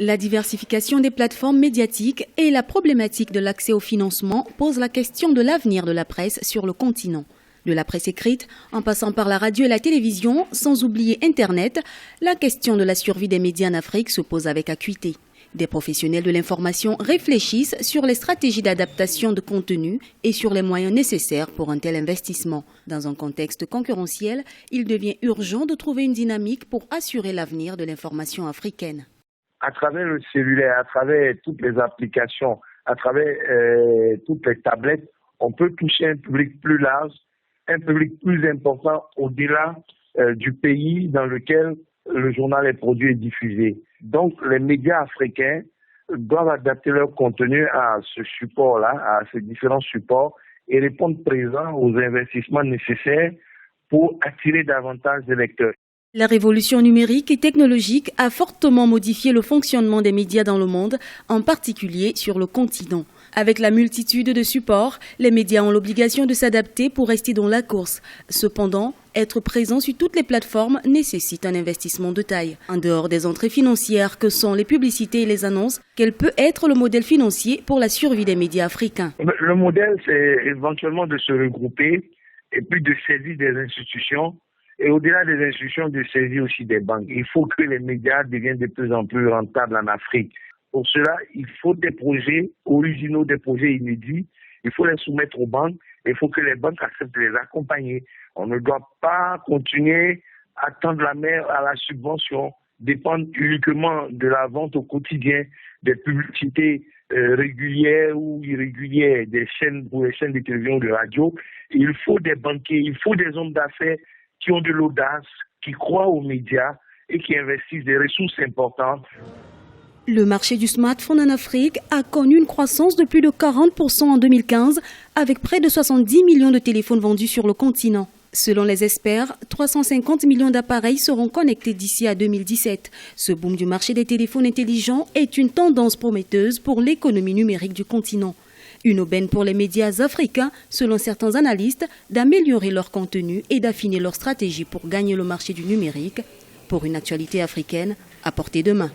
La diversification des plateformes médiatiques et la problématique de l'accès au financement posent la question de l'avenir de la presse sur le continent. De la presse écrite, en passant par la radio et la télévision, sans oublier Internet, la question de la survie des médias en Afrique se pose avec acuité. Des professionnels de l'information réfléchissent sur les stratégies d'adaptation de contenu et sur les moyens nécessaires pour un tel investissement. Dans un contexte concurrentiel, il devient urgent de trouver une dynamique pour assurer l'avenir de l'information africaine. À travers le cellulaire, à travers toutes les applications, à travers toutes les tablettes, on peut toucher un public plus large, un public plus important au-delà du pays dans lequel le journal est produit et diffusé. Donc, les médias africains doivent adapter leur contenu à ce support-là, à ces différents supports, et répondre présent aux investissements nécessaires pour attirer davantage de lecteurs. La révolution numérique et technologique a fortement modifié le fonctionnement des médias dans le monde, en particulier sur le continent. Avec la multitude de supports, les médias ont l'obligation de s'adapter pour rester dans la course. Cependant, être présent sur toutes les plateformes nécessite un investissement de taille. En dehors des entrées financières que sont les publicités et les annonces, quel peut être le modèle financier pour la survie des médias africains? Le modèle, c'est éventuellement de se regrouper et puis de saisir des institutions. Et au-delà des institutions, de saisir aussi des banques. Il faut que les médias deviennent de plus en plus rentables en Afrique. Pour cela, il faut des projets originaux, des projets inédits. Il faut les soumettre aux banques. Il faut que les banques acceptent de les accompagner. On ne doit pas continuer à tendre la main à la subvention, dépendre uniquement de la vente au quotidien, des publicités régulières ou irrégulières des chaînes pour les chaînes de télévision ou de radio. Il faut des banquiers, il faut des hommes d'affaires qui ont de l'audace, qui croient aux médias et qui investissent des ressources importantes. Le marché du smartphone en Afrique a connu une croissance de plus de 40% en 2015, avec près de 70 millions de téléphones vendus sur le continent. Selon les experts, 350 millions d'appareils seront connectés d'ici à 2017. Ce boom du marché des téléphones intelligents est une tendance prometteuse pour l'économie numérique du continent. Une aubaine pour les médias africains, selon certains analystes, d'améliorer leur contenu et d'affiner leur stratégie pour gagner le marché du numérique, pour une actualité africaine à portée de main.